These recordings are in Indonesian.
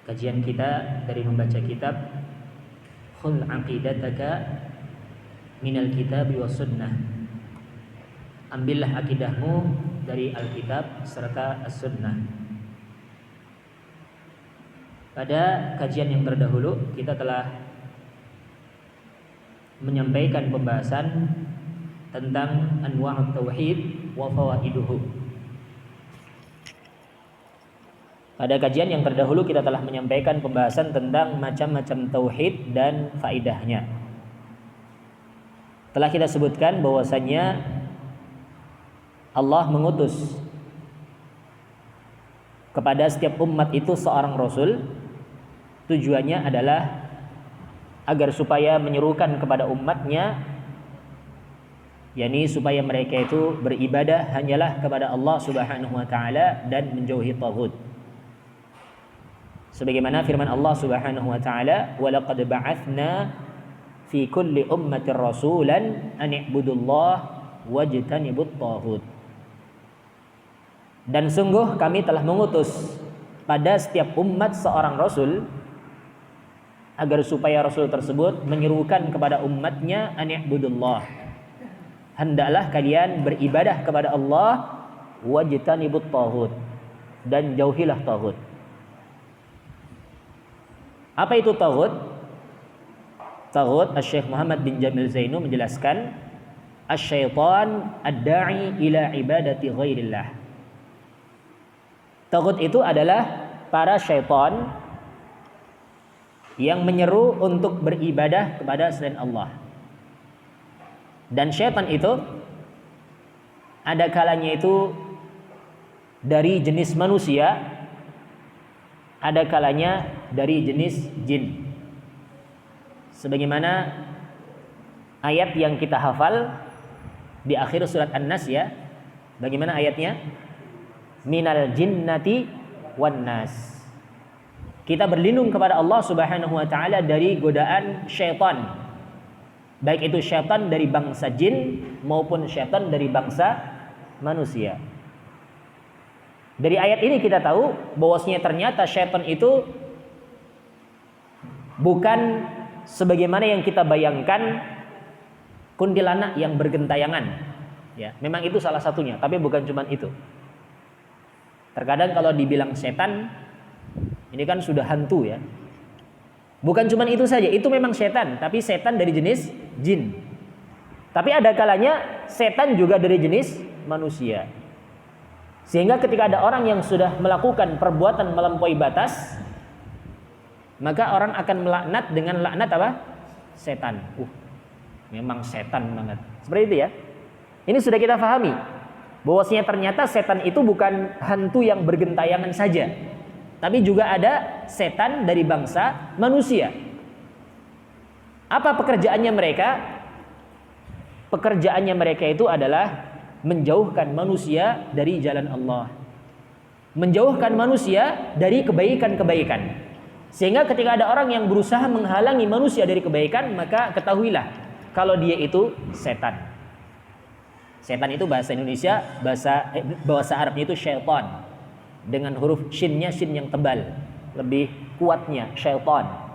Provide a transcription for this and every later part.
kajian kita dari membaca kitab Khul Aqidataka Minal Kitab wa Sunnah. Ambillah akidahmu dari Alkitab serta As-Sunnah. Pada kajian yang terdahulu kita telah menyampaikan pembahasan tentang anwa'ut tauhid wa fawaiduhu. Pada kajian yang terdahulu kita telah menyampaikan pembahasan tentang macam-macam tauhid dan faidahnya. Telah kita sebutkan bahwasannya Allah mengutus kepada setiap umat itu seorang rasul. Tujuannya adalah agar supaya menyerukan kepada umatnya, yakni supaya mereka itu beribadah hanyalah kepada Allah Subhanahu wa taala dan menjauhi taghut. Sebagaimana firman Allah Subhanahu wa taala, "Wa laqad ba'atsna fi kulli ummatin rasulan an i'budullaha wajtanibut taghut." Dan sungguh kami telah mengutus pada setiap umat seorang rasul agar supaya rasul tersebut menyerukan kepada umatnya an i'budullah. Hendaklah kalian beribadah kepada Allah wajtanibut taghut, dan jauhilah taghut. Apa itu taghut? Taghut, Syekh Muhammad bin Jamil Zainu menjelaskan, asy-syaitan ad-da'i ila ibadati ghairillah. Taghut itu adalah para syaitan yang menyeru untuk beribadah kepada selain Allah. Dan syaitan itu ada kalanya itu dari jenis manusia, ada kalanya dari jenis jin. Sebagaimana ayat yang kita hafal di akhir surat An-Nas ya. Bagaimana ayatnya? Minal jinnati wan nas. Kita berlindung kepada Allah Subhanahu wa taala dari godaan syaitan. Baik itu syaitan dari bangsa jin maupun syaitan dari bangsa manusia. Dari ayat ini kita tahu bahwasanya ternyata syaitan itu bukan sebagaimana yang kita bayangkan kuntilanak yang bergentayangan. Ya, memang itu salah satunya, tapi bukan cuma itu. Terkadang kalau dibilang setan, ini kan sudah hantu ya. Bukan cuma itu saja, itu memang setan, tapi setan dari jenis jin. Tapi ada kalanya setan juga dari jenis manusia. Sehingga ketika ada orang yang sudah melakukan perbuatan melampaui batas, maka orang akan melaknat dengan laknat apa? Setan. Memang setan banget. Seperti itu ya. Ini sudah kita pahami bahwasanya ternyata setan itu bukan hantu yang bergentayangan saja, tapi juga ada setan dari bangsa manusia. Apa pekerjaannya mereka? Pekerjaannya mereka itu adalah menjauhkan manusia dari jalan Allah, menjauhkan manusia dari kebaikan-kebaikan. Sehingga ketika ada orang yang berusaha menghalangi manusia dari kebaikan, maka ketahuilah kalau dia itu setan. Setan itu bahasa Indonesia, bahasa Arabnya itu syaitan. Dengan huruf shinnya, shin yang tebal, lebih kuatnya syaitan.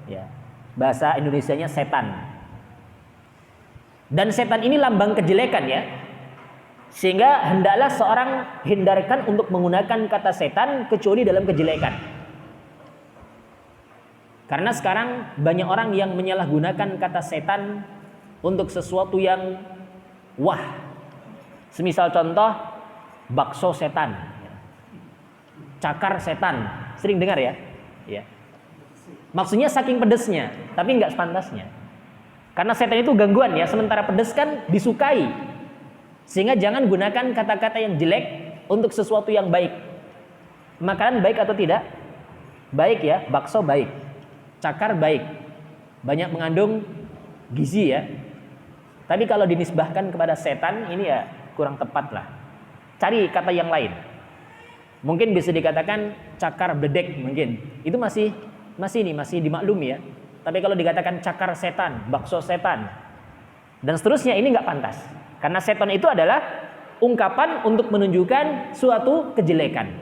Ya. Bahasa Indonesianya setan. Dan setan ini lambang kejelekan ya. Sehingga hendaklah seorang hindarkan untuk menggunakan kata setan kecuali dalam kejelekan. Karena sekarang banyak orang yang menyalahgunakan kata setan untuk sesuatu yang wah. Semisal contoh bakso setan, cakar setan, sering dengar ya? Ya. Maksudnya saking pedesnya, tapi nggak sepantasnya. Karena setan itu gangguan ya, sementara pedes kan disukai. Sehingga jangan gunakan kata-kata yang jelek untuk sesuatu yang baik. Makanan baik atau tidak? Baik ya, bakso baik, cakar baik, banyak mengandung gizi ya. Tapi kalau dinisbahkan kepada setan ini ya kurang tepat lah. Cari kata yang lain. Mungkin bisa dikatakan cakar bedek mungkin. Itu masih dimaklumi ya. Tapi kalau dikatakan cakar setan, bakso setan, dan seterusnya ini nggak pantas. Karena setan itu adalah ungkapan untuk menunjukkan suatu kejelekan.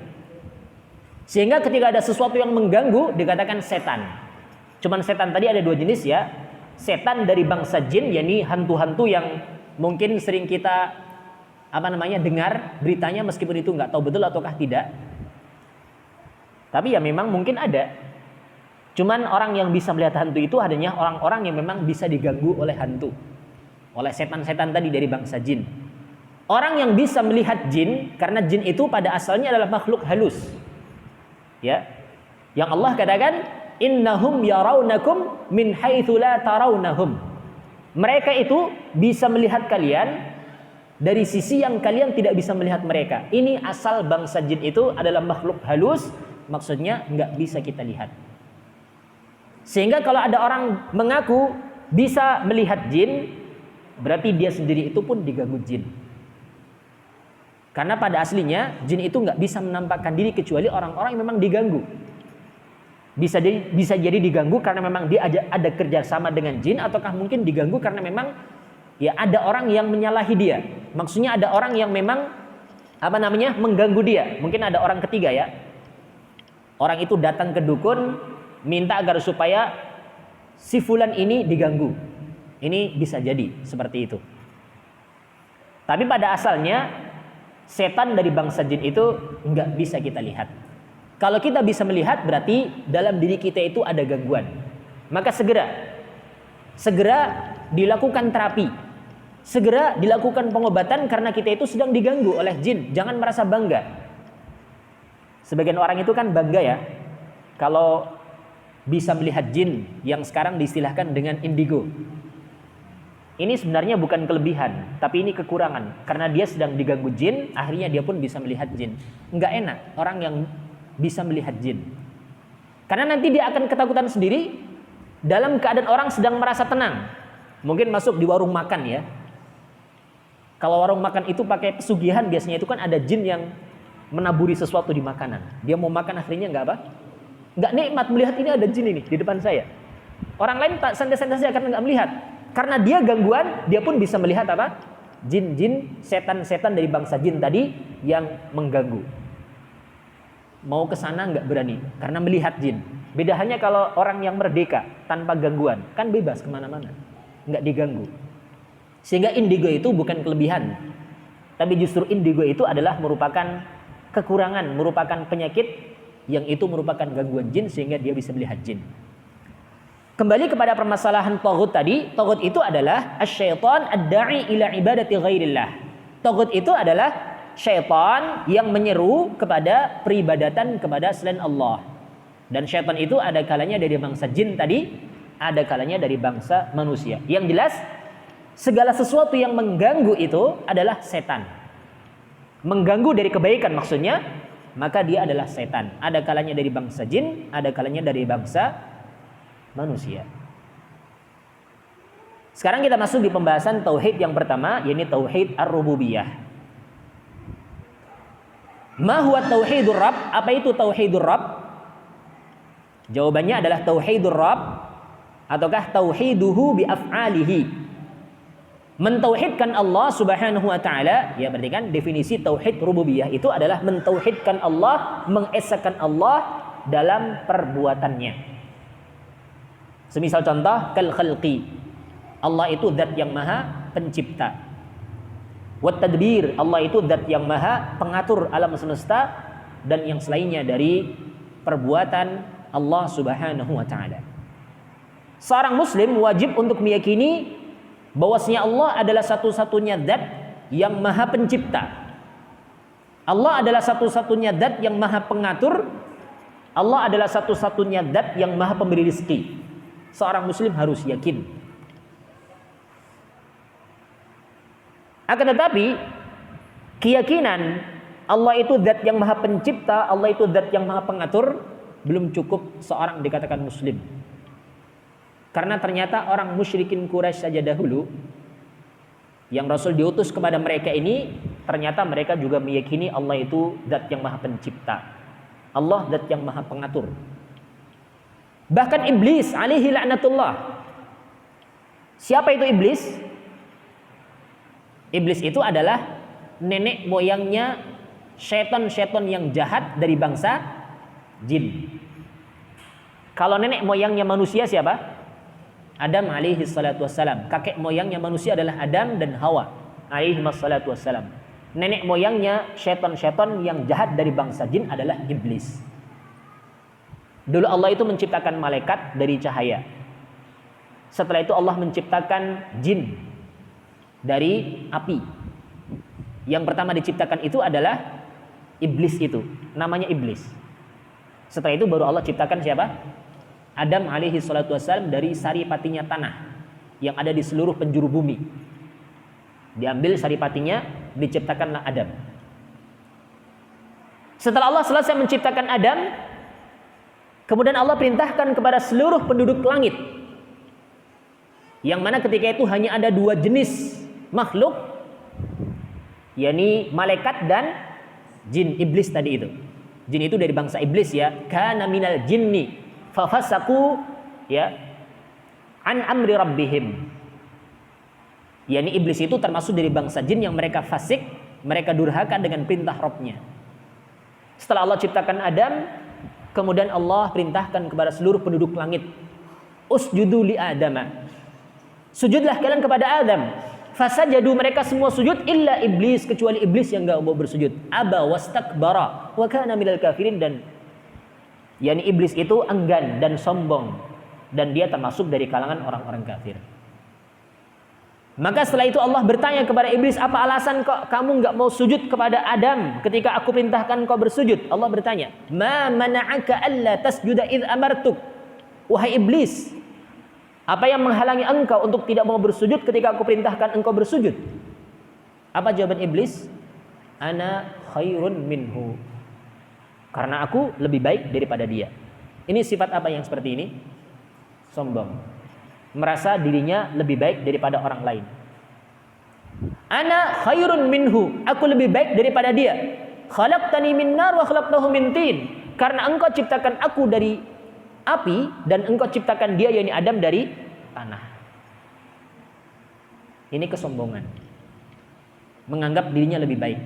Sehingga ketika ada sesuatu yang mengganggu dikatakan setan. Cuman setan tadi ada dua jenis ya. Setan dari bangsa jin, yakni hantu-hantu yang mungkin sering kita dengar beritanya, meskipun itu nggak tahu betul ataukah tidak. Tapi ya memang mungkin ada. Cuman orang yang bisa melihat hantu itu adanya orang-orang yang memang bisa diganggu oleh hantu, oleh setan-setan tadi dari bangsa jin. Orang yang bisa melihat jin, karena jin itu pada asalnya adalah makhluk halus. Ya. Yang Allah katakan, innahum yarawnakum min haitsu la tarawnahum. Mereka itu bisa melihat kalian dari sisi yang kalian tidak bisa melihat mereka. Ini asal bangsa jin itu adalah makhluk halus, maksudnya nggak bisa kita lihat. Sehingga kalau ada orang mengaku bisa melihat jin, berarti dia sendiri itu pun diganggu jin. Karena pada aslinya jin itu nggak bisa menampakkan diri kecuali orang-orang yang memang diganggu. Bisa jadi diganggu karena memang dia ada kerjasama dengan jin, ataukah mungkin diganggu karena memang ya ada orang yang menyalahi dia. Maksudnya ada orang yang memang mengganggu dia. Mungkin ada orang ketiga ya. Orang itu datang ke dukun, minta agar supaya si fulan ini diganggu. Ini bisa jadi seperti itu. Tapi pada asalnya setan dari bangsa jin itu nggak bisa kita lihat. Kalau kita bisa melihat berarti dalam diri kita itu ada gangguan. Maka segera dilakukan terapi. Segera dilakukan pengobatan karena kita itu sedang diganggu oleh jin. Jangan merasa bangga. Sebagian orang itu kan bangga ya kalau bisa melihat jin yang sekarang diistilahkan dengan indigo. Ini sebenarnya bukan kelebihan, tapi ini kekurangan. Karena dia sedang diganggu jin, akhirnya dia pun bisa melihat jin. Enggak enak orang yang bisa melihat jin. Karena nanti dia akan ketakutan sendiri dalam keadaan orang sedang merasa tenang. Mungkin masuk di warung makan ya. Kalau warung makan itu pakai pesugihan, biasanya itu kan ada jin yang menaburi sesuatu di makanan. Dia mau makan akhirnya enggak nikmat melihat ini ada jin ini di depan saya. Orang lain tak santai-santai saja karena enggak melihat. Karena dia gangguan, dia pun bisa melihat apa? Jin-jin, setan-setan dari bangsa jin tadi yang mengganggu. Mau ke sana enggak berani karena melihat jin. Beda hanya kalau orang yang merdeka tanpa gangguan, kan bebas kemana-mana, enggak diganggu. Sehingga indigo itu bukan kelebihan, tapi justru indigo itu adalah merupakan kekurangan, merupakan penyakit yang itu merupakan gangguan jin sehingga dia bisa melihat jin. Kembali kepada permasalahan taghut tadi, taghut itu adalah asyaitan ad-da'i ila ibadati ghairillah. Taghut itu adalah syaitan yang menyeru kepada peribadatan kepada selain Allah. Dan syaitan itu ada kalanya dari bangsa jin tadi, ada kalanya dari bangsa manusia. Yang jelas segala sesuatu yang mengganggu itu adalah setan. Mengganggu dari kebaikan maksudnya, maka dia adalah setan. Ada kalanya dari bangsa jin, ada kalanya dari bangsa manusia. Sekarang kita masuk di pembahasan tauhid yang pertama, yaitu tauhid ar-rububiyah. Ma huwa tauhidur rabb? Apa itu tauhidur rabb? Jawabannya adalah tauhidur rabb ataukah tauhiduhu bi af'alihi. Mentauhidkan Allah Subhanahu wa taala, ya berarti kan definisi tauhid rububiyah itu adalah mentauhidkan Allah, mengesakan Allah dalam perbuatannya. Semisal contoh kal khalqi. Allah itu zat yang maha pencipta. Wat tadbir, Allah itu zat yang maha pengatur alam semesta dan yang selainnya dari perbuatan Allah Subhanahu wa taala. Seorang muslim wajib untuk meyakini bahwasanya Allah adalah satu-satunya zat yang maha pencipta. Allah adalah satu-satunya zat yang maha pengatur. Allah adalah satu-satunya zat yang maha pemberi rezeki. Seorang muslim harus yakin. Akan tetapi keyakinan Allah itu zat yang maha pencipta, Allah itu zat yang maha pengatur belum cukup seorang dikatakan muslim. Karena ternyata orang musyrikin Quraisy saja dahulu yang Rasul diutus kepada mereka ini, ternyata mereka juga meyakini Allah itu zat yang maha pencipta, Allah zat yang maha pengatur. Bahkan iblis alaihi la'natullah. Siapa itu iblis? Iblis itu adalah nenek moyangnya syaitan-syaitan yang jahat dari bangsa Jin. Kalau nenek moyangnya manusia siapa? Adam alaihi salatu wassalam. Kakek moyangnya manusia adalah Adam dan Hawa alaihi salatu wassalam. Nenek moyangnya syaitan-syaitan yang jahat dari bangsa jin adalah iblis. Dulu Allah itu menciptakan malaikat dari cahaya. Setelah itu Allah menciptakan jin dari api. Yang pertama diciptakan itu adalah iblis itu. Namanya iblis. Setelah itu baru Allah ciptakan siapa? Adam alaihi salatu wassalam dari saripatinya tanah yang ada di seluruh penjuru bumi. Diambil saripatinya, diciptakanlah Adam. Setelah Allah selesai menciptakan Adam, kemudian Allah perintahkan kepada seluruh penduduk langit, yang mana ketika itu hanya ada 2 jenis makhluk, yakni malaikat dan jin. Iblis tadi itu, jin itu dari bangsa iblis ya. Kana minal jinni fafasaku ya an amri rabbihim. yakni iblis itu termasuk dari bangsa jin yang mereka fasik, mereka durhaka dengan perintah Rabbnya. Setelah Allah ciptakan Adam, kemudian Allah perintahkan kepada seluruh penduduk langit, usjudu li Adama, sujudlah kalian kepada Adam. Fasajadu, mereka semua sujud, illa iblis, kecuali iblis yang enggak mau bersujud. Aba wastakbara wa kana minal kafirin, dan yakni iblis itu enggan dan sombong, dan dia termasuk dari kalangan orang-orang kafir. Maka setelah itu Allah bertanya kepada iblis, apa alasan kok kamu enggak mau sujud kepada Adam ketika aku perintahkan kau bersujud? Allah bertanya, ma mana'aka alla tasjuda idh amartuk. Wahai iblis, apa yang menghalangi engkau untuk tidak mau bersujud ketika aku perintahkan engkau bersujud? Apa jawaban iblis? Ana khairun minhu, karena aku lebih baik daripada dia. Ini sifat apa yang seperti ini? Sombong, merasa dirinya lebih baik daripada orang lain. Ana khairun minhu, aku lebih baik daripada dia. Khalaqtani min nar wa khalaqtahu min tin, karena engkau ciptakan aku dari api dan engkau ciptakan dia, yakni Adam, dari tanah. Ini kesombongan, menganggap dirinya lebih baik.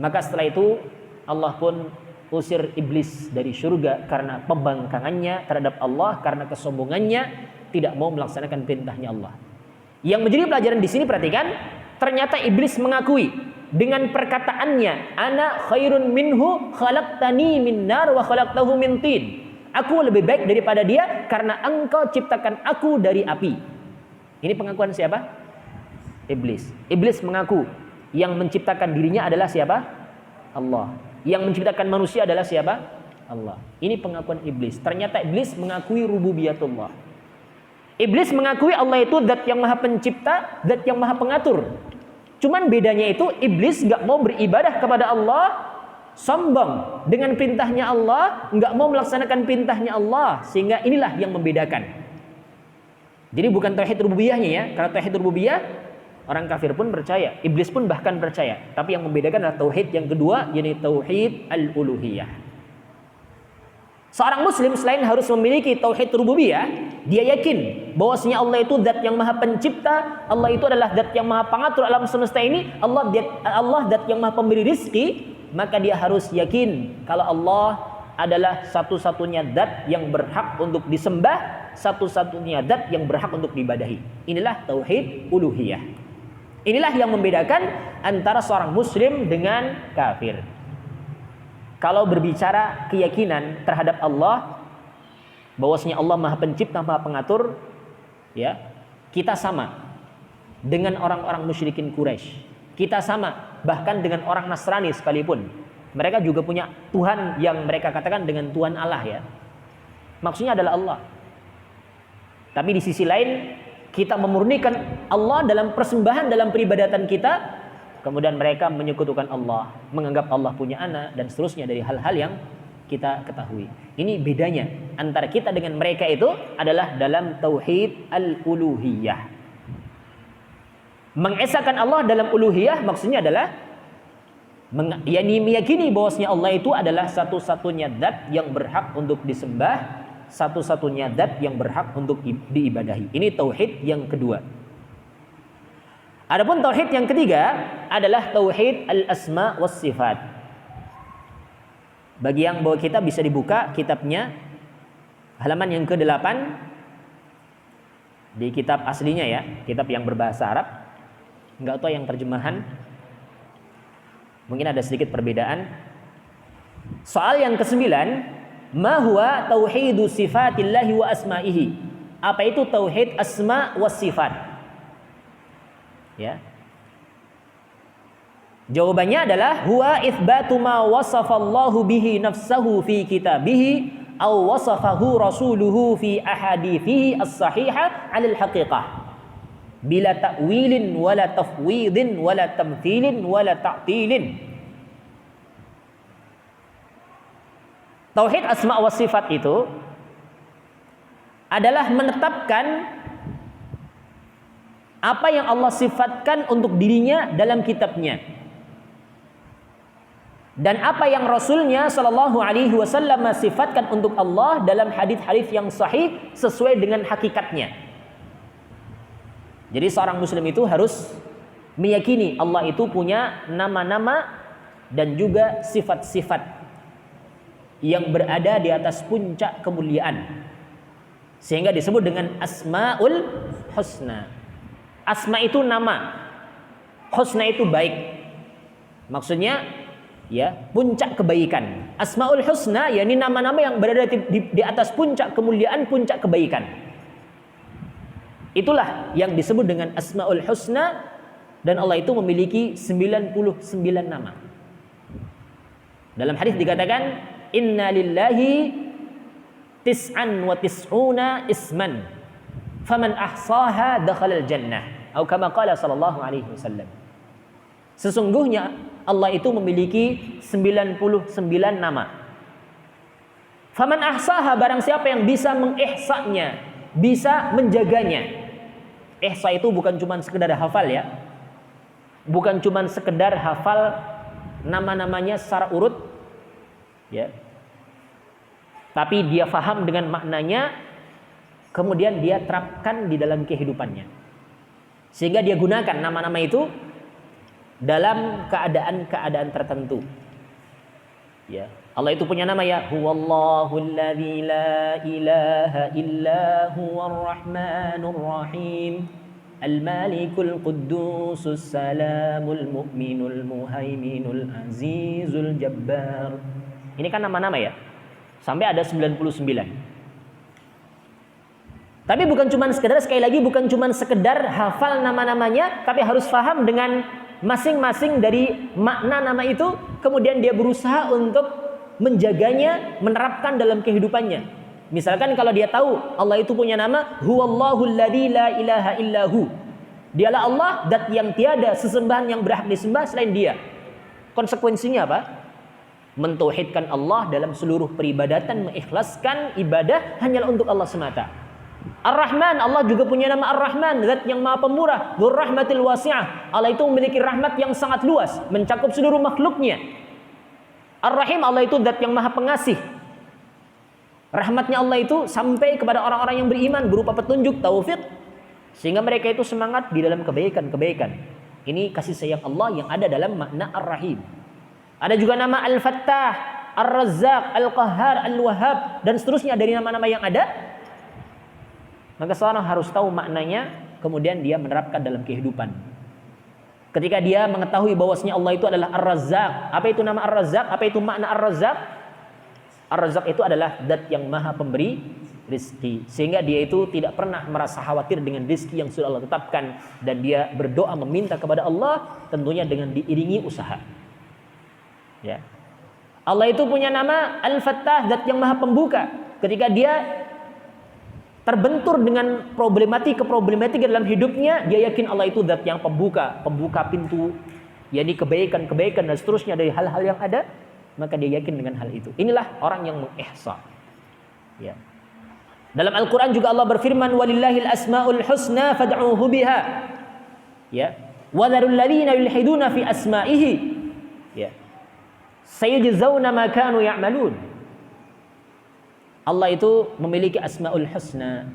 Maka setelah itu Allah pun usir iblis dari surga karena pembangkangannya terhadap Allah, karena kesombongannya tidak mau melaksanakan perintahnya Allah. Yang menjadi pelajaran di sini, perhatikan, ternyata iblis mengakui dengan perkataannya, ana khairun minhu khalaqtani min nar wa khalaqtahu min tin. Aku lebih baik daripada dia karena engkau ciptakan aku dari api. Ini pengakuan siapa? Iblis. Iblis mengaku yang menciptakan dirinya adalah siapa? Allah. Yang menciptakan manusia adalah siapa? Allah. Ini pengakuan iblis. Ternyata iblis mengakui rububiyatullah. Iblis mengakui Allah itu zat yang maha pencipta, zat yang maha pengatur. Cuman bedanya itu iblis gak mau beribadah kepada Allah, sombong dengan perintahnya Allah, gak mau melaksanakan perintahnya Allah, sehingga inilah yang membedakan. Jadi bukan tauhid rububiyahnya ya. Kalau tauhid rububiyah orang kafir pun percaya, iblis pun bahkan percaya. Tapi yang membedakan adalah tauhid yang kedua, yaitu tauhid al-uluhiyah. Seorang muslim selain harus memiliki tauhid rububiyah, dia yakin bahwasanya Allah itu zat yang maha pencipta, Allah itu adalah zat yang maha pengatur alam semesta ini, Allah zat yang maha pemberi rizki. Maka dia harus yakin kalau Allah adalah satu-satunya zat yang berhak untuk disembah, satu-satunya zat yang berhak untuk diibadahi. Inilah tauhid uluhiyah. Inilah yang membedakan antara seorang muslim dengan kafir. Kalau berbicara keyakinan terhadap Allah, bahwasanya Allah maha pencipta, maha pengatur, ya, kita sama dengan orang-orang musyrikin Quraisy. Kita sama bahkan dengan orang Nasrani sekalipun. Mereka juga punya Tuhan yang mereka katakan dengan Tuhan Allah ya. Maksudnya adalah Allah. Tapi di sisi lain kita memurnikan Allah dalam persembahan, dalam peribadatan kita. Kemudian mereka menyekutukan Allah, menganggap Allah punya anak, dan seterusnya dari hal-hal yang kita ketahui. Ini bedanya antara kita dengan mereka itu adalah dalam tauhid al-uluhiyah. Mengesahkan Allah dalam uluhiyah maksudnya adalah meyakini bahwasanya Allah itu adalah satu-satunya zat yang berhak untuk disembah, satu-satunya zat yang berhak untuk diibadahi. Ini tauhid yang kedua. Adapun tauhid yang ketiga adalah tauhid al-asma was sifat. Bagi yang bawa kitab bisa dibuka kitabnya halaman yang ke-8 di kitab aslinya ya, kitab yang berbahasa Arab. Enggak tahu yang terjemahan. Mungkin ada sedikit perbedaan. Soal yang ke-9, ma huwa tauhidu sifatillahi wa asma'ihi? Apa itu tauhid asma wa sifat? Ya. Jawabannya adalah huwa itsbatu ma wasafallahu bihi nafsahu fi kitabihi aw wasafahu rasuluhu fi ahadithihi as-sahihah 'alal haqiqah bila ta'wilin wala tafwidin wala tamthilin wala ta'tilin. Tauhid asma wa sifat itu adalah menetapkan apa yang Allah sifatkan untuk dirinya dalam kitabnya dan apa yang Rasulnya Shallallahu Alaihi Wasallam sifatkan untuk Allah dalam hadis-hadis yang sahih sesuai dengan hakikatnya. Jadi seorang Muslim itu harus meyakini Allah itu punya nama-nama dan juga sifat-sifat yang berada di atas puncak kemuliaan, sehingga disebut dengan Asmaul Husna. Asma itu nama, Husna itu baik. Maksudnya ya, puncak kebaikan. Asmaul Husna yakni nama-nama yang berada di atas puncak kemuliaan, puncak kebaikan. Itulah yang disebut dengan Asmaul Husna, dan Allah itu memiliki 99 nama. Dalam hadis dikatakan inna lillahi tis'an wa tis'una isman faman ahsaha dakhalal jannah atau kama qala sallallahu alaihi wasallam. Sesungguhnya Allah itu memiliki 99 nama. Faman ahsaha, barang siapa yang bisa mengihsanya, bisa menjaganya. Ihsa itu bukan cuma sekedar hafal ya. Bukan cuma sekedar hafal nama-namanya secara urut ya. Tapi dia faham dengan maknanya, kemudian dia terapkan di dalam kehidupannya. Sehingga dia gunakan nama-nama itu dalam keadaan-keadaan tertentu. Ya, Allah itu punya nama ya, huwallahul ladzi la ilaha illa huwar rahmanur rahim, al-malikul quddusus salamul mu'minul muhaiminul azizul jabbar. Ini kan nama-nama ya. Sampai ada 99. Tapi bukan cuma sekedar, sekali lagi bukan cuma sekedar hafal nama-namanya, tapi harus paham dengan masing-masing dari makna nama itu, kemudian dia berusaha untuk menjaganya, menerapkan dalam kehidupannya. Misalkan kalau dia tahu Allah itu punya nama huwallahul ladzi la ilaha illahu, dialah Allah zat yang tiada sesembahan yang berhak disembah selain dia. Konsekuensinya apa? Mentauhidkan Allah dalam seluruh peribadatan, mengikhlaskan ibadah hanyalah untuk Allah semata. Ar-Rahman, Allah juga punya nama Ar-Rahman, zat yang maha pemurah, dzur rahmatil wasi'ah. Allah itu memiliki rahmat yang sangat luas, mencakup seluruh makhluknya. Ar-Rahim, Allah itu zat yang maha pengasih. Rahmatnya Allah itu sampai kepada orang-orang yang beriman berupa petunjuk, taufik, sehingga mereka itu semangat di dalam kebaikan-kebaikan. Ini kasih sayang Allah yang ada dalam makna Ar-Rahim. Ada juga nama Al-Fattah, Ar-Razzaq, Al-Qahhar, Al-Wahhab, dan seterusnya dari nama-nama yang ada. Maka seorang harus tahu maknanya, kemudian dia menerapkan dalam kehidupan. Ketika dia mengetahui bahwasanya Allah itu adalah Ar-Razzaq. Apa itu nama Ar-Razzaq? Apa itu makna Ar-Razzaq? Ar-Razzaq itu adalah zat yang maha pemberi rizki. Sehingga dia itu tidak pernah merasa khawatir dengan rizki yang sudah Allah tetapkan. Dan dia berdoa meminta kepada Allah, tentunya dengan diiringi usaha. Ya. Allah itu punya nama Al-Fattah, zat yang maha pembuka. Ketika dia terbentur dengan problematika dalam hidupnya, dia yakin Allah itu zat yang pembuka pintu, yakni kebaikan-kebaikan dan seterusnya dari hal-hal yang ada, maka dia yakin dengan hal itu. Inilah orang yang mengihsa. Ya. Dalam Al-Qur'an juga Allah berfirman, walillahil asmaul husna fad'uhu biha. Ya. Wa dzarul ladzina yulhiduna fi asma'ihi. Ya. Sayujzauna ma kanu ya'malun. Allah itu memiliki asmaul husna,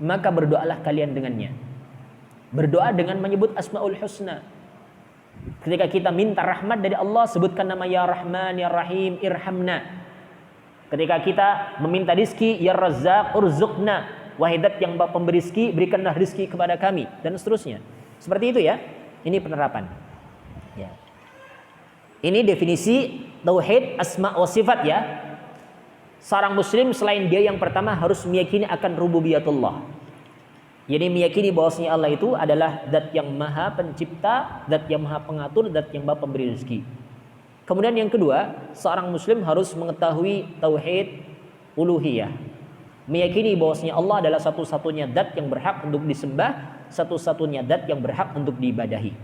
maka berdoalah kalian dengannya. Berdoa dengan menyebut asmaul husna. Ketika kita minta rahmat dari Allah, sebutkan nama ya Rahman, ya Rahim, irhamna. Ketika kita meminta rizki, ya Razzaq, urzuqna. Wahai Zat yang pemberi rizki, berikanlah rizki kepada kami, dan seterusnya. Seperti itu ya. Ini penerapan. Ya. Ini definisi tauhid asma wa sifat ya. Seorang muslim selain dia yang pertama harus meyakini akan rububiyatullah. Jadi meyakini bahwasanya Allah itu adalah Zat yang maha pencipta, Zat yang maha pengatur, Zat yang maha pemberi rezeki. Kemudian yang kedua, seorang muslim harus mengetahui tauhid uluhiyah. Meyakini bahwasanya Allah adalah satu-satunya Zat yang berhak untuk disembah, satu-satunya Zat yang berhak untuk diibadahi.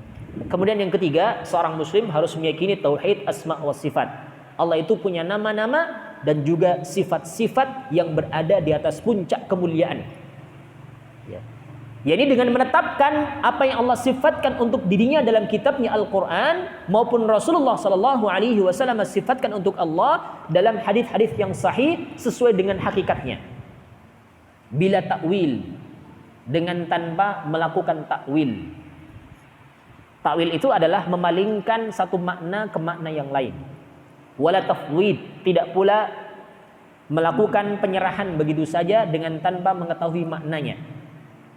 Kemudian yang ketiga, seorang muslim harus meyakini tauhid asma wa sifat. Allah itu punya nama-nama dan juga sifat-sifat yang berada di atas puncak kemuliaan. Ya. Jadi dengan menetapkan apa yang Allah sifatkan untuk dirinya dalam kitabnya Al-Quran maupun Rasulullah SAW sifatkan untuk Allah dalam hadis-hadis yang sahih sesuai dengan hakikatnya. Bila takwil, dengan tanpa melakukan takwil. Takwil itu adalah memalingkan satu makna ke makna yang lain. Wala tafwid, tidak pula melakukan penyerahan begitu saja dengan tanpa mengetahui maknanya.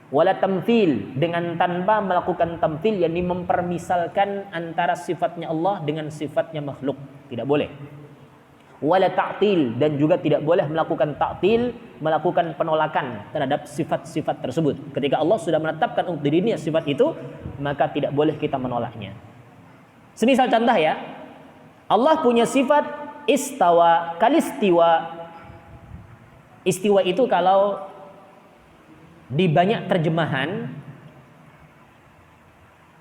Wala tamthil, dengan tanpa melakukan tamthil, yakni mempermisalkan antara sifatnya Allah dengan sifatnya makhluk, tidak boleh. Wala ta'til, dan juga tidak boleh melakukan ta'til, melakukan penolakan terhadap sifat-sifat tersebut. Ketika Allah sudah menetapkan untuk dirinya sifat itu, maka tidak boleh kita menolaknya. Semisal contoh ya, Allah punya sifat istawa, kalistiwa. Istiwa itu kalau di banyak terjemahan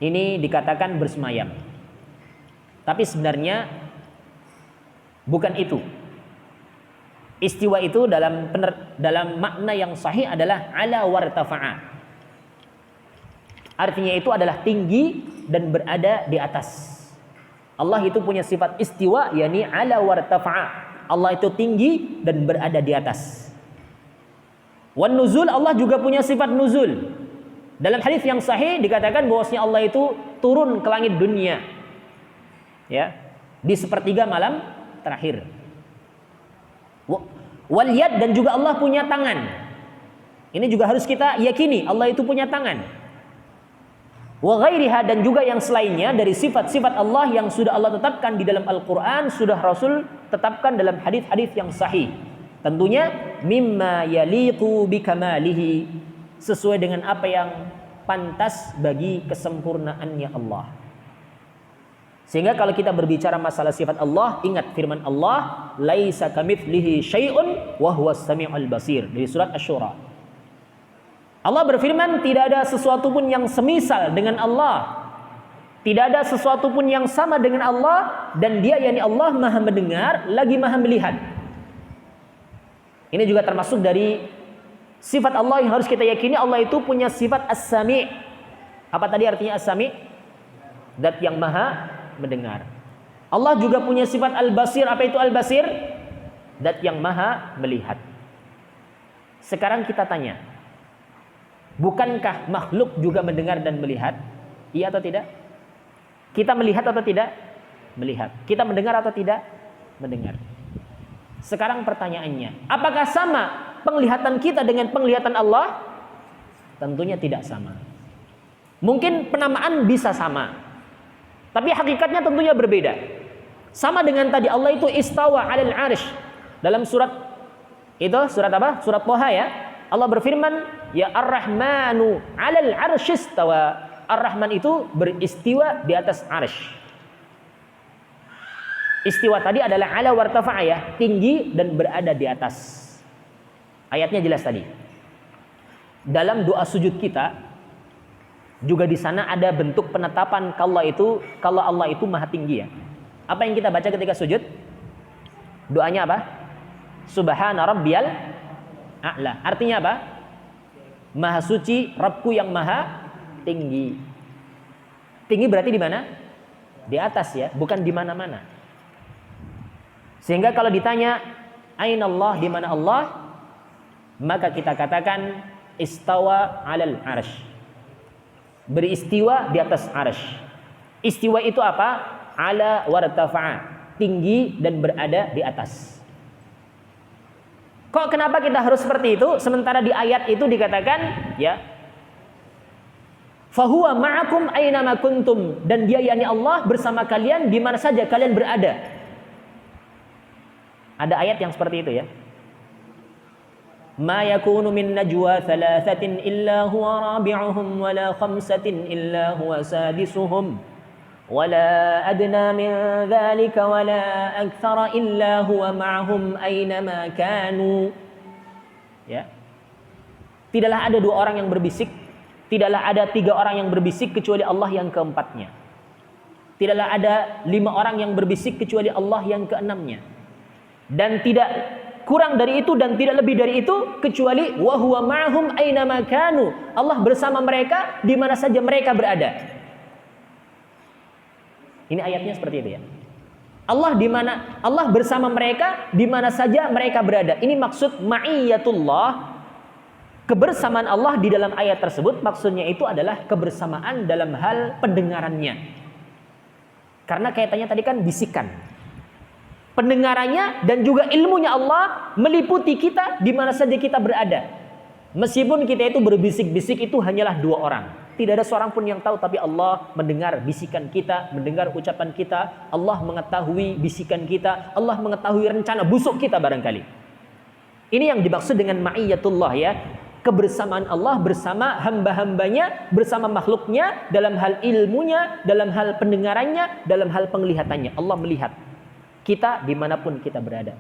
ini dikatakan bersemayam. Tapi sebenarnya bukan itu. Istiwa itu dalam makna yang sahih adalah ala wartafa'a. Artinya itu adalah tinggi dan berada di atas. Allah itu punya sifat istiwa, yakni ala wartafa'a. Allah itu tinggi dan berada di atas. Wan nuzul, Allah juga punya sifat nuzul. Dalam hadis yang sahih dikatakan bahwasanya Allah itu turun ke langit dunia. Ya, di sepertiga malam terakhir. Wal yad, dan juga Allah punya tangan. Ini juga harus kita yakini, Allah itu punya tangan. Wa ghairiha, dan juga yang selainnya dari sifat-sifat Allah yang sudah Allah tetapkan di dalam Al-Quran, sudah Rasul tetapkan dalam hadis-hadis yang sahih. Tentunya mimma yaliqu bikamalihi, sesuai dengan apa yang pantas bagi kesempurnaannya Allah. Sehingga kalau kita berbicara masalah sifat Allah, ingat firman Allah, laisa kamitslihi syai'un wa huwas samiul basir, dari surat Asy-Syura. Allah berfirman, tidak ada sesuatu pun yang semisal dengan Allah. Tidak ada sesuatu pun yang sama dengan Allah, dan Dia, yakni Allah, Maha mendengar lagi Maha melihat. Ini juga termasuk dari sifat Allah yang harus kita yakini. Allah itu punya sifat as-sami'. Apa tadi artinya as-sami'? Zat yang Maha mendengar. Allah juga punya sifat al-basir. Apa itu al-basir? Zat yang Maha melihat. Sekarang kita tanya, bukankah makhluk juga mendengar dan melihat? Iya atau tidak? Kita melihat atau tidak? Melihat. Kita mendengar atau tidak? Mendengar. Sekarang pertanyaannya, apakah sama penglihatan kita dengan penglihatan Allah? Tentunya tidak sama. Mungkin penamaan bisa sama, tapi hakikatnya tentunya berbeda. Sama dengan tadi, Allah itu istawa 'alal 'arsy. Dalam surat itu, surat apa? Surat Thaha ya. Allah berfirman, ya Ar-Rahmanu 'alal 'arsy istawa. Ar-Rahman itu beristiwa di atas 'arsy. Istiwa tadi adalah ala wartafa'a ya, tinggi dan berada di atas. Ayatnya jelas tadi. Dalam doa sujud kita juga di sana ada bentuk penetapan kalau Allah itu maha tinggi ya. Apa yang kita baca ketika sujud? Doanya apa? Subhana rabbiyal a'la. Artinya apa? Maha suci Rabbku yang maha tinggi. Tinggi berarti di mana? Di atas ya, bukan di mana-mana. Sehingga kalau ditanya aina Allah, di mana Allah, maka kita katakan istawa 'alal 'arsy. Beristiwa di atas 'arsy. Istiwa itu apa? Ala wartafa'a, tinggi dan berada di atas. Kok kenapa kita harus seperti itu? Sementara di ayat itu dikatakan, ya, fahuwa ma'akum aynama kuntum, dan dia yakni Allah bersama kalian di mana saja kalian berada. Ada ayat yang seperti itu, ya. Ma yakunu min najwa thalathatin illa huwa rabi'uhum wala khamsatin illa huwa sadisuhum wala adna min dhalika wala akthara illa huwa ma'hum aynama kanu. Ya. Tidaklah ada dua orang yang berbisik, tidaklah ada tiga orang yang berbisik kecuali Allah yang keempatnya. Tidaklah ada 5 orang yang berbisik kecuali Allah yang keenamnya. Dan tidak kurang dari itu dan tidak lebih dari itu kecuali wa huwa ma'hum aina ma kanu. Allah bersama mereka di mana saja mereka berada. Ini ayatnya seperti itu, ya. Allah bersama mereka di mana saja mereka berada. Ini maksud ma'iyatullah. Kebersamaan Allah di dalam ayat tersebut maksudnya itu adalah kebersamaan dalam hal pendengarannya. Karena kaitannya tadi kan bisikan. Pendengarannya dan juga ilmunya Allah meliputi kita di mana saja kita berada. Meskipun kita itu berbisik-bisik itu hanyalah 2 orang. Tidak ada seorang pun yang tahu, tapi Allah mendengar bisikan kita, mendengar ucapan kita. Allah mengetahui bisikan kita. Allah mengetahui rencana busuk kita barangkali. Ini yang dimaksud dengan ma'iyatullah, ya. Kebersamaan Allah bersama hamba-hambanya, bersama makhluknya, dalam hal ilmunya, dalam hal pendengarannya, dalam hal penglihatannya. Allah melihat kita dimanapun kita berada.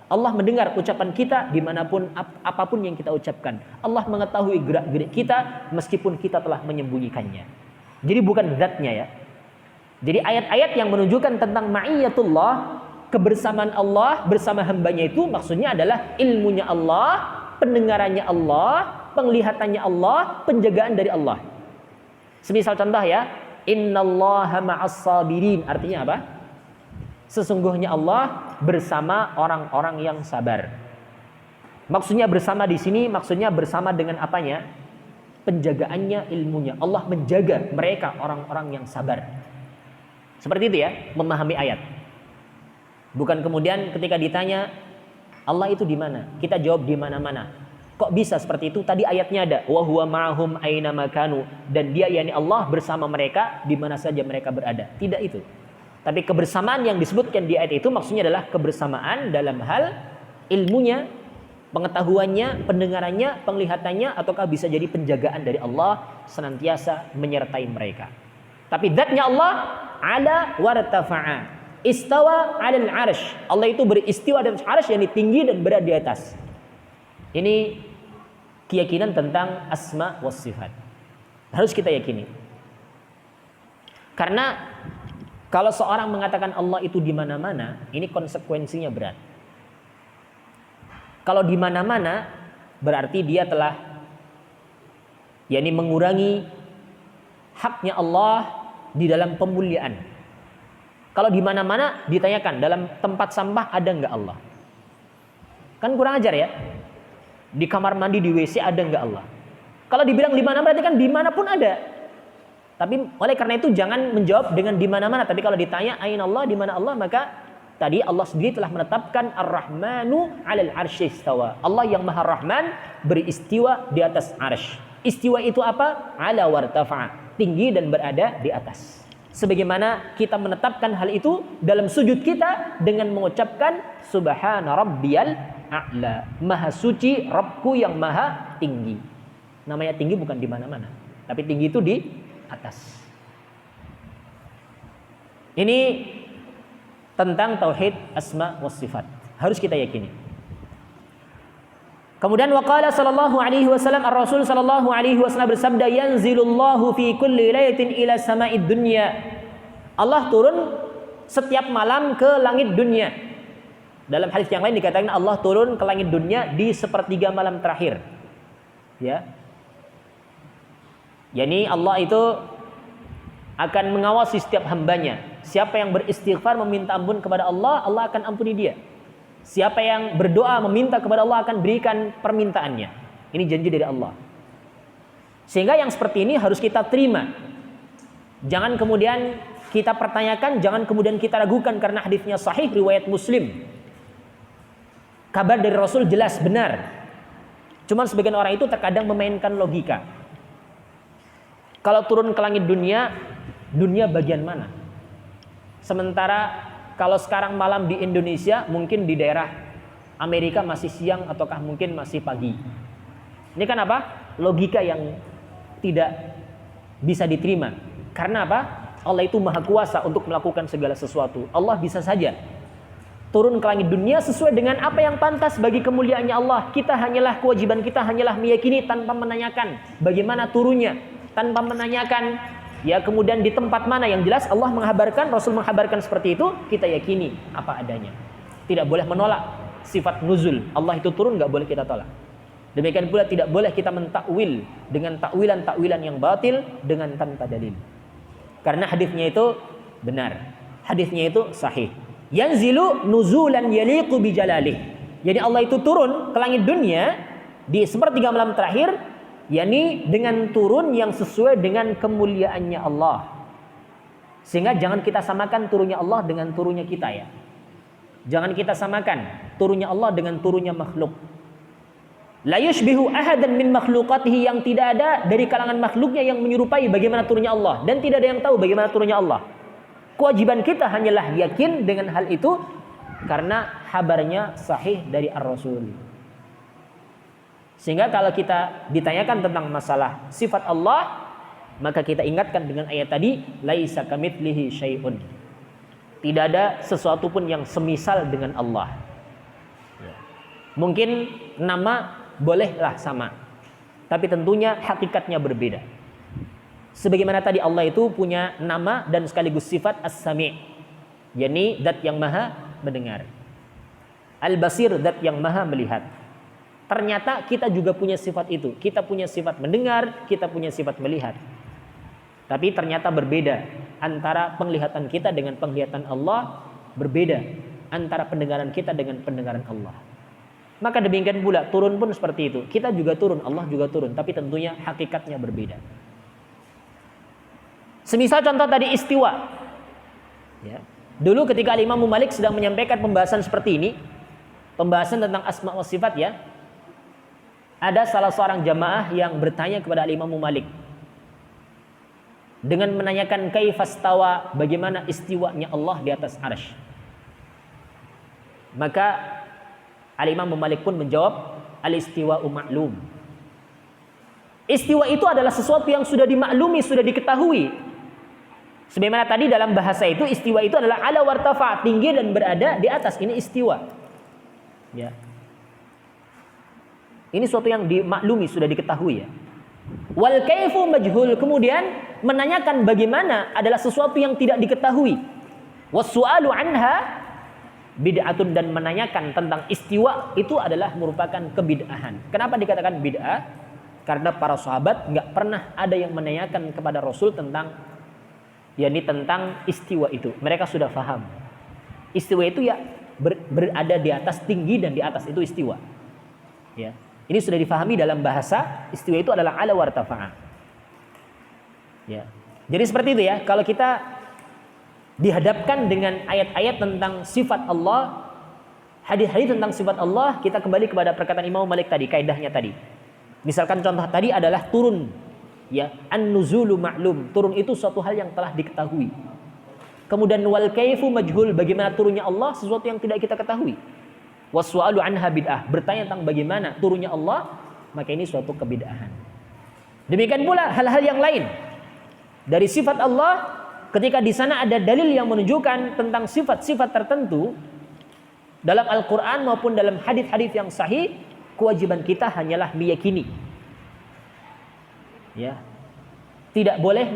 Allah mendengar ucapan kita dimanapun, apapun yang kita ucapkan. Allah mengetahui gerak-gerik kita meskipun kita telah menyembunyikannya. Jadi bukan zatnya, ya. Jadi ayat-ayat yang menunjukkan tentang ma'iyatullah, kebersamaan Allah bersama hambanya itu maksudnya adalah ilmunya Allah, pendengarannya Allah, penglihatannya Allah, penjagaan dari Allah. Semisal contoh, ya, innallaha ma'as sabirin, artinya apa? Sesungguhnya Allah bersama orang-orang yang sabar. Maksudnya bersama di sini maksudnya bersama dengan apanya? Penjagaannya, ilmunya. Allah menjaga mereka orang-orang yang sabar. Seperti itu, ya, memahami ayat. Bukan kemudian ketika ditanya Allah itu di mana? Kita jawab di mana-mana. Kok bisa seperti itu? Tadi ayatnya ada wa huwa ma'hum aina makanu, dan dia yakni Allah bersama mereka di mana saja mereka berada. Tidak itu. Tapi kebersamaan yang disebutkan di ayat itu maksudnya adalah kebersamaan dalam hal ilmunya, pengetahuannya, pendengarannya, penglihatannya, ataukah bisa jadi penjagaan dari Allah senantiasa menyertai mereka. Tapi zatnya Allah ala wartafa'a, istawa 'alal 'arsy. Allah itu beristiwa di atas 'arsy, yakni tinggi dan berada di atas. Ini keyakinan tentang asma was sifat. Harus kita yakini. Karena kalau seorang mengatakan Allah itu di mana-mana, ini konsekuensinya berat. Kalau di mana-mana berarti dia telah yakni mengurangi haknya Allah di dalam pemuliaan. Kalau di mana-mana ditanyakan dalam tempat sampah ada enggak Allah? Kan kurang ajar, ya. Di kamar mandi, di WC ada enggak Allah? Kalau dibilang di mana berarti kan di mana pun ada. Tapi oleh karena itu jangan menjawab dengan di mana-mana. Tapi kalau ditanya aina Allah, di mana Allah, maka tadi Allah sendiri telah menetapkan Ar-Rahmanu 'alal 'arsy istawa. Allah yang Maha Rahman beristiwa di atas 'arsy. Istiwa itu apa? Ala wartafa'a, tinggi dan berada di atas. Sebagaimana kita menetapkan hal itu dalam sujud kita dengan mengucapkan subhana rabbiyal a'la. Maha suci Rabbku yang maha tinggi. Namanya tinggi bukan di mana-mana, tapi tinggi itu di atas. Ini tentang tauhid asma was sifat. Harus kita yakini. Kemudian waqala sallallahu alaihi wasallam, ar-rasul sallallahu alaihi wasallam bersabda, yanzilullahu fi kulli lailatin ila sama'id dunya. Allah turun setiap malam ke langit dunia. Dalam hadis yang lain dikatakan Allah turun ke langit dunia di sepertiga malam terakhir. Ya. Yani Allah itu akan mengawasi setiap hambanya. Siapa yang beristighfar meminta ampun kepada Allah, Allah akan ampuni dia. Siapa yang berdoa meminta kepada Allah akan berikan permintaannya. Ini janji dari Allah. Sehingga yang seperti ini harus kita terima. Jangan kemudian kita pertanyakan, jangan kemudian kita ragukan karena hadisnya sahih riwayat Muslim. Kabar dari Rasul jelas benar. Cuman sebagian orang itu terkadang memainkan logika. Kalau turun ke langit dunia, dunia bagian mana? Sementara kalau sekarang malam di Indonesia, mungkin di daerah Amerika masih siang ataukah mungkin masih pagi. Ini kan apa? Logika yang tidak bisa diterima. Karena apa? Allah itu maha kuasa untuk melakukan segala sesuatu. Allah bisa saja turun ke langit dunia sesuai dengan apa yang pantas bagi kemuliaannya Allah. Kewajiban kita hanyalah meyakini tanpa menanyakan bagaimana turunnya, tanpa menanyakan ya kemudian di tempat mana. Yang jelas Allah menghabarkan, Rasul menghabarkan seperti itu, kita yakini apa adanya. Tidak boleh menolak sifat nuzul. Allah itu turun, nggak boleh kita tolak. Demikian pula tidak boleh kita mentakwil dengan takwilan yang batil dengan tanpa dalil. Karena hadisnya itu benar. Hadisnya itu sahih. Yanzilu nuzulan yaliqu bijalalih. Jadi Allah itu turun ke langit dunia di sepertiga malam terakhir, yakni dengan turun yang sesuai dengan kemuliaannya Allah. Sehingga jangan kita samakan turunnya Allah dengan turunnya kita ya. Jangan kita samakan turunnya Allah dengan turunnya makhluk. La yushbihu ahadan min makhluqatihi, yang tidak ada dari kalangan makhluknya yang menyerupai bagaimana turunnya Allah, dan tidak ada yang tahu bagaimana turunnya Allah. Kewajiban kita hanyalah yakin dengan hal itu karena habarnya sahih dari Ar-Rasul. Sehingga kalau kita ditanyakan tentang masalah sifat Allah, maka kita ingatkan dengan ayat tadi, laisa kamitslihi syai'un. Tidak ada sesuatu pun yang semisal dengan Allah. Mungkin nama bolehlah sama, tapi tentunya hakikatnya berbeda. Sebagaimana tadi Allah itu punya nama dan sekaligus sifat As-Sami', yakni zat yang maha mendengar. Al-Basir, zat yang maha melihat. Ternyata kita juga punya sifat itu. Kita punya sifat mendengar, kita punya sifat melihat. Tapi ternyata berbeda antara penglihatan kita dengan penglihatan Allah, berbeda antara pendengaran kita dengan pendengaran Allah. Maka demikian pula turun pun seperti itu. Kita juga turun, Allah juga turun, tapi tentunya hakikatnya berbeda. Semisal contoh tadi istiwa. Ya. Dulu ketika Imam Malik sedang menyampaikan pembahasan seperti ini, pembahasan tentang asma wa sifat ya, ada salah seorang jamaah yang bertanya kepada Imam Malik dengan menanyakan kaifastawa, bagaimana istiwanya Allah di atas arsy. Maka Al-Imam Malik pun menjawab, al-istiwa'u ma'lum. Istiwa itu adalah sesuatu yang sudah dimaklumi, sudah diketahui. Sebagaimana tadi dalam bahasa itu, istiwa itu adalah ala wartafa, tinggi dan berada di atas. Ini istiwa. Ya. Ini sesuatu yang dimaklumi, sudah diketahui ya. Wal kaifu majhul, kemudian menanyakan bagaimana adalah sesuatu yang tidak diketahui. Was-su'alu anha bid'atun, dan menanyakan tentang istiwa itu adalah merupakan kebid'ahan. Kenapa dikatakan bid'ah? Karena para sahabat nggak pernah ada yang menanyakan kepada Rasul tentang tentang istiwa itu. Mereka sudah faham. Istiwa itu ya berada di atas, tinggi dan di atas itu istiwa. Ya. Ini sudah difahami dalam bahasa, istiwa itu adalah ala wartafa'a. Ya. Jadi seperti itu ya, kalau kita dihadapkan dengan ayat-ayat tentang sifat Allah, hadis-hadis tentang sifat Allah, kita kembali kepada perkataan Imam Malik tadi, kaidahnya tadi. Misalkan contoh tadi adalah turun, ya, an-nuzulu ma'lum, turun itu suatu hal yang telah diketahui. Kemudian wal kaifu majhul, bagaimana turunnya Allah, sesuatu yang tidak kita ketahui. Was-su'alu anha bid'ah, bertanya tentang bagaimana turunnya Allah, maka ini suatu kebid'ahan. Demikian pula hal-hal yang lain dari sifat Allah. Ketika di sana ada dalil yang menunjukkan tentang sifat-sifat tertentu dalam Al-Quran maupun dalam hadis-hadis yang sahih, kewajiban kita hanyalah meyakini. Ya, tidak boleh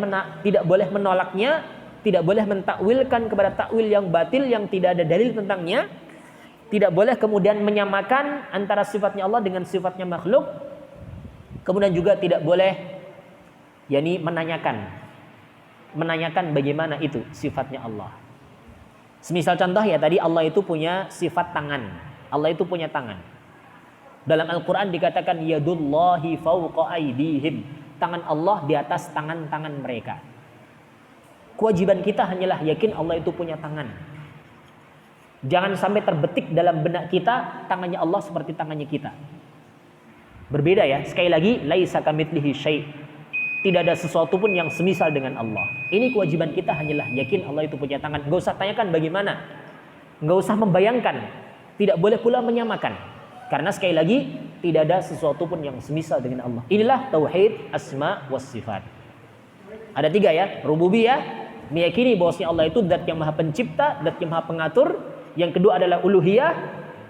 menolaknya, tidak boleh mentakwilkan kepada takwil yang batil yang tidak ada dalil tentangnya. Tidak boleh kemudian menyamakan antara sifatnya Allah dengan sifatnya makhluk. Kemudian juga tidak boleh menanyakan bagaimana itu sifatnya Allah. Semisal contoh ya tadi, Allah itu punya sifat tangan. Allah itu punya tangan. Dalam Al-Quran dikatakan yadullahi fawqa aydihim, tangan Allah di atas tangan-tangan mereka. kewajiban kita hanyalah yakin Allah itu punya tangan. Jangan sampai terbetik dalam benak kita tangannya Allah seperti tangannya kita. Berbeda ya. Sekali lagi, laisa kamitslihi syai'. Tidak ada sesuatu pun yang semisal dengan Allah. Ini kewajiban kita hanyalah yakin Allah itu punya tangan. Gak usah tanyakan bagaimana. Gak usah membayangkan. Tidak boleh pula menyamakan. Karena sekali lagi, tidak ada sesuatu pun yang semisal dengan Allah. Inilah tauhid asma was sifat. Ada 3 ya. Rububiyah, meyakini bahwasanya Allah itu zat yang maha pencipta, zat yang maha pengatur. Yang kedua adalah uluhiyah,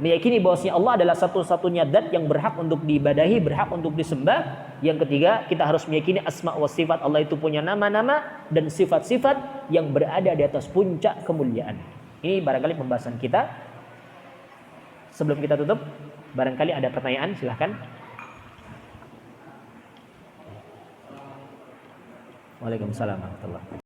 meyakini bahwasanya Allah adalah satu-satunya zat yang berhak untuk diibadahi, berhak untuk disembah. Yang ketiga, kita harus meyakini asma wa sifat. Allah itu punya nama-nama dan sifat-sifat yang berada di atas puncak kemuliaan. Ini barangkali pembahasan kita. Sebelum kita tutup, barangkali ada pertanyaan, silahkan. Waalaikumsalam warahmatullahi wabarakatuh.